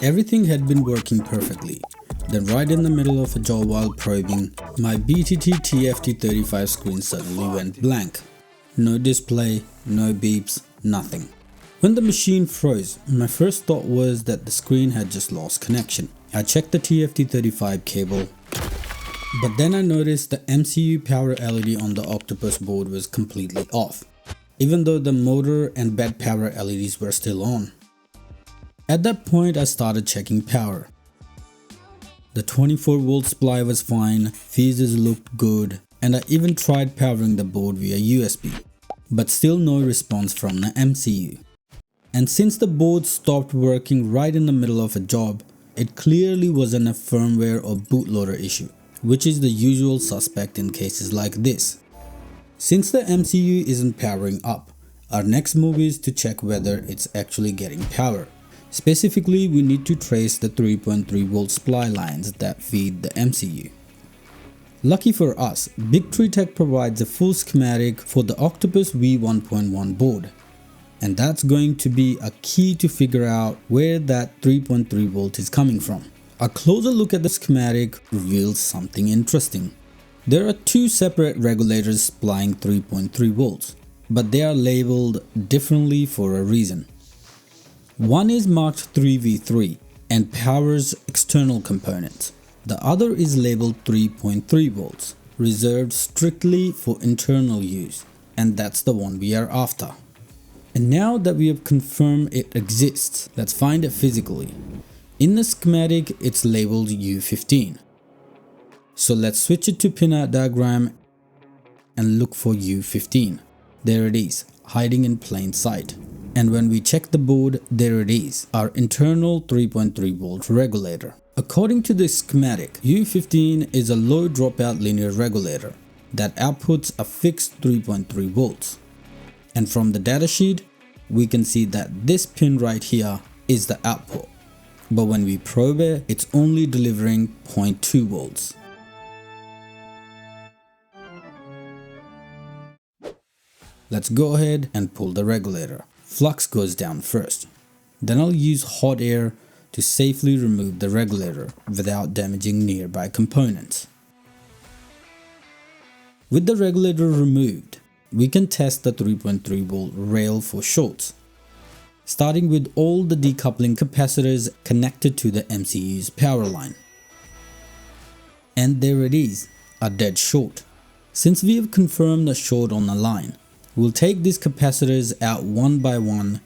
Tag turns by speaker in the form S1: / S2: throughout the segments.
S1: Everything had been working perfectly. Then right in the middle of a job while probing, my BTT TFT35 screen suddenly went blank. No display, no beeps, nothing. When the machine froze, my first thought was that the screen had just lost connection. I checked the TFT35 cable, but then I noticed the MCU power LED on the Octopus board was completely off, even though the motor and bed power LEDs were still on. At that point, I started checking power. The 24-volt supply was fine, fuses looked good, and I even tried powering the board via USB, but still no response from the MCU. And since the board stopped working right in the middle of a job, it clearly wasn't a firmware or bootloader issue, which is the usual suspect in cases like this. Since the MCU isn't powering up, our next move is to check whether it's actually getting power. Specifically, we need to trace the 3.3 volt supply lines that feed the MCU. Lucky for us, BIGTREETECH provides a full schematic for the Octopus v1.1 board, and that's going to be a key to figure out where that 3.3 volt is coming from. A closer look at the schematic reveals something interesting. There are two separate regulators supplying 3.3 volts, but they are labeled differently for a reason. One is marked 3V3 and powers external components. The other is labeled 3.3 volts, reserved strictly for internal use, and that's the one we are after. And now that we have confirmed it exists, let's find it physically. In the schematic, it's labeled U15. So let's switch it to pinout diagram and look for U15. There it is, hiding in plain sight. And when we check the board, there it is, our internal 3.3 volt regulator. According to the schematic, U15 is a low dropout linear regulator that outputs a fixed 3.3 volts. And from the datasheet, we can see that this pin right here is the output. But when we probe it, it's only delivering 0.2 volts. Let's go ahead and pull the regulator. Flux goes down first. Then I'll use hot air to safely remove the regulator without damaging nearby components. With the regulator removed, we can test the 3.3 volt rail for shorts, starting with all the decoupling capacitors connected to the MCU's power line. And there it is, a dead short. Since we have confirmed a short on the line, we'll take these capacitors out one by one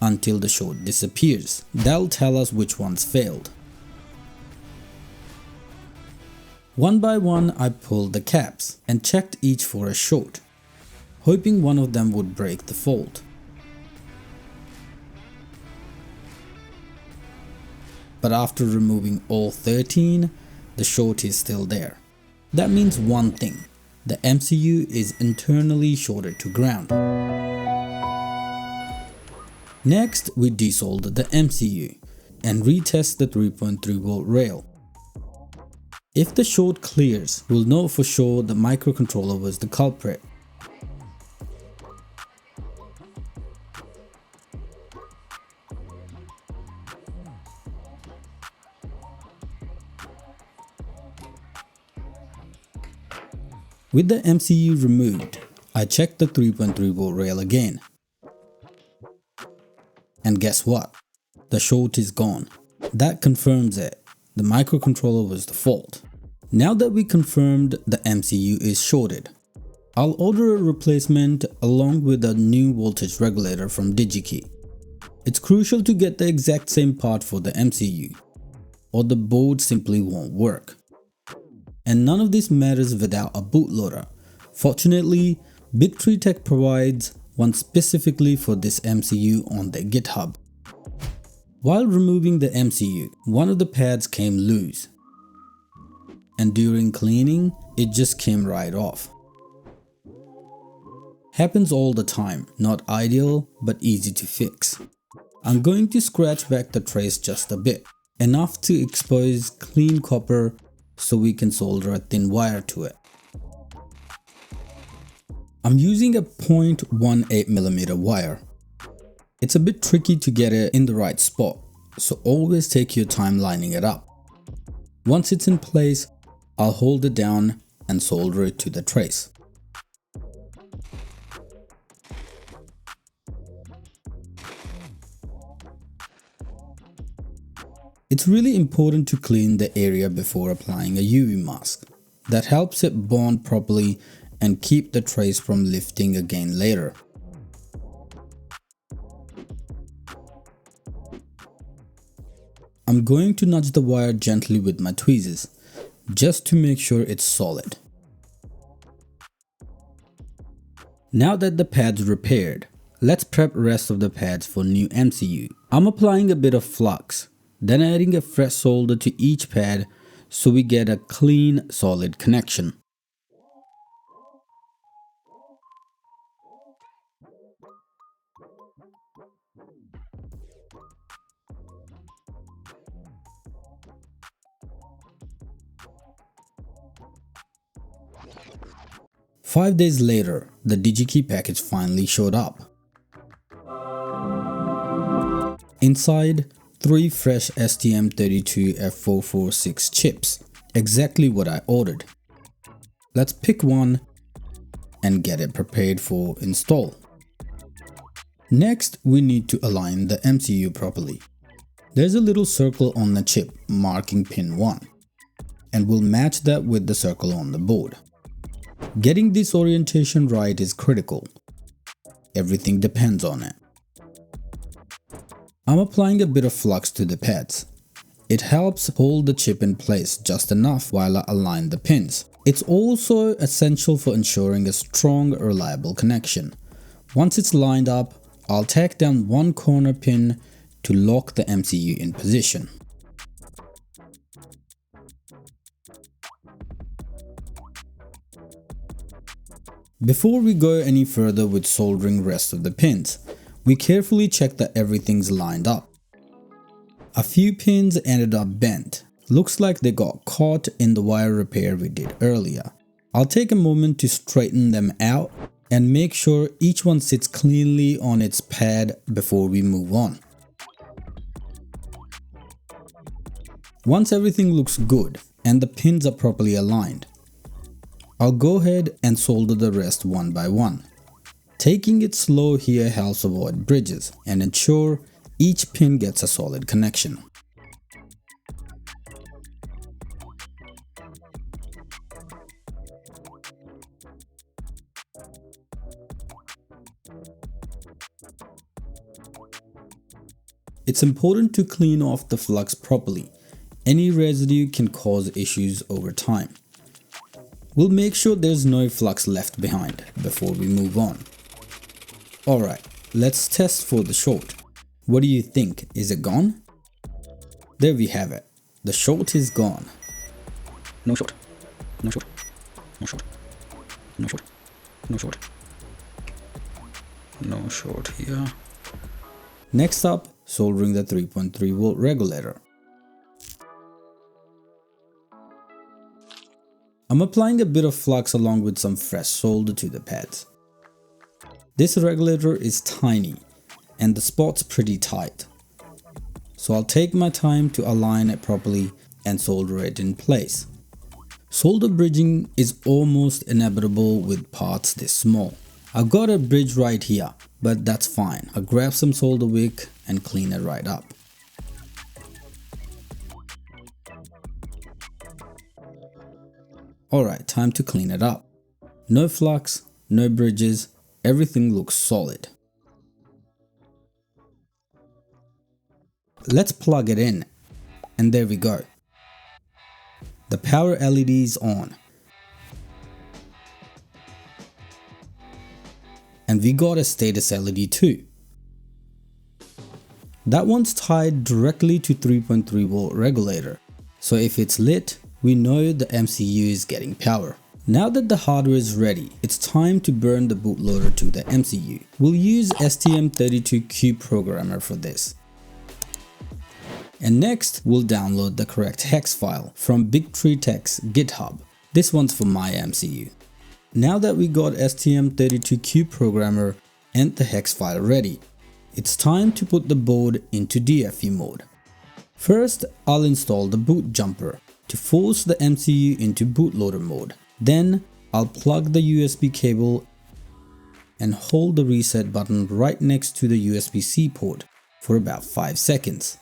S1: until the short disappears. That'll tell us which ones failed. One by one, I pulled the caps and checked each for a short, hoping one of them would break the fault. But after removing all 13, the short is still there. That means one thing: the MCU is internally shorted to ground. Next, we desolder the MCU and retest the 3.3 volt rail. If the short clears, we'll know for sure the microcontroller was the culprit. With the MCU removed, I checked the 3.3 volt rail again. And guess what? The short is gone. That confirms it. The microcontroller was the fault. Now that we confirmed the MCU is shorted, I'll order a replacement along with a new voltage regulator from DigiKey. It's crucial to get the exact same part for the MCU, or the board simply won't work. And none of this matters without a bootloader. Fortunately, BIGTREETECH provides one specifically for this MCU on their GitHub. While removing the MCU, one of the pads came loose, and during cleaning, it just came right off. Happens all the time, not ideal but easy to fix. I'm going to scratch back the trace just a bit, enough to expose clean copper so we can solder a thin wire to it. I'm using a 0.18mm wire. It's a bit tricky to get it in the right spot, so always take your time lining it up. Once it's in place, I'll hold it down and solder it to the trace. It's really important to clean the area before applying a UV mask. That helps it bond properly and keep the trace from lifting again later. I'm going to nudge the wire gently with my tweezers, just to make sure it's solid. Now that the pad's repaired, let's prep the rest of the pads for new MCU. I'm applying a bit of flux, then adding a fresh solder to each pad so we get a clean, solid connection. Five days later, the DigiKey package finally showed up. Inside, 3 fresh STM32F446 chips, exactly what I ordered. Let's pick one and get it prepared for install. Next, we need to align the MCU properly. There's a little circle on the chip marking pin 1, and we'll match that with the circle on the board. Getting this orientation right is critical. Everything depends on it. I'm applying a bit of flux to the pads. It helps hold the chip in place just enough while I align the pins. It's also essential for ensuring a strong, reliable connection. Once it's lined up, I'll tack down one corner pin to lock the MCU in position. Before we go any further with soldering rest of the pins, we carefully check that everything's lined up. A few pins ended up bent. Looks like they got caught in the wire repair we did earlier. I'll take a moment to straighten them out and make sure each one sits cleanly on its pad before we move on. Once everything looks good and the pins are properly aligned, I'll go ahead and solder the rest one by one. Taking it slow here helps avoid bridges and ensure each pin gets a solid connection. It's important to clean off the flux properly. Any residue can cause issues over time. We'll make sure there's no flux left behind before we move on. Alright, let's test for the short. What do you think? Is it gone? There we have it. The short is gone. No short. No short. No short. No short. No short. No short here. Next up, soldering the 3.3 volt regulator. I'm applying a bit of flux along with some fresh solder to the pads. This regulator is tiny and the spot's pretty tight, so I'll take my time to align it properly and solder it in place. Solder bridging is almost inevitable with parts this small. I've got a bridge right here, but that's fine. I'll grab some solder wick and clean it right up. Alright, time to clean it up. No flux, no bridges, everything looks solid. Let's plug it in, and there we go. The power LED is on. And we got a status LED too. That one's tied directly to 3.3 volt regulator, so if it's lit, we know the MCU is getting power. Now that the hardware is ready, it's time to burn the bootloader to the MCU. We'll use STM32Cube programmer for this. And next, we'll download the correct hex file from BIGTREETECH's GitHub. This one's for my MCU. Now that we got STM32Cube programmer and the hex file ready, it's time to put the board into DFU mode. First, I'll install the boot jumper to force the MCU into bootloader mode. Then, I'll plug the USB cable and hold the reset button right next to the USB-C port for about 5 seconds.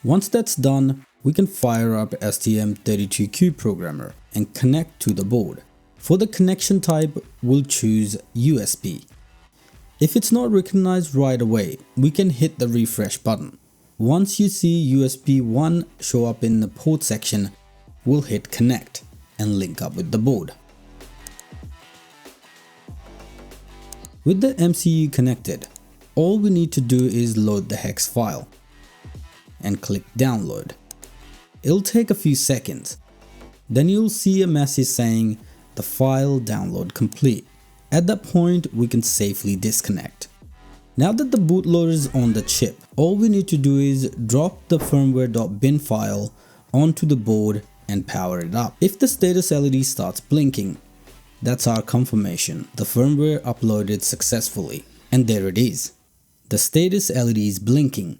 S1: Once that's done, we can fire up STM32Cube programmer and connect to the board. For the connection type, we'll choose USB. If it's not recognized right away, we can hit the refresh button. Once you see USB 1 show up in the port section, we'll hit connect and link up with the board. With the MCU connected, all we need to do is load the hex file and click download. It'll take a few seconds. Then you'll see a message saying the file download complete. At that point, we can safely disconnect. Now that the bootloader is on the chip, all we need to do is drop the firmware.bin file onto the board and power it up. If the status LED starts blinking, that's our confirmation the firmware uploaded successfully. And there it is. The status LED is blinking.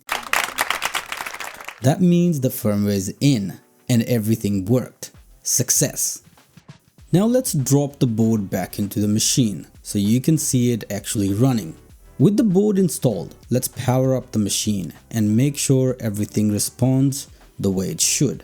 S1: That means the firmware is in and everything worked. Success. Now let's drop the board back into the machine so you can see it actually running. With the board installed, let's power up the machine and make sure everything responds the way it should.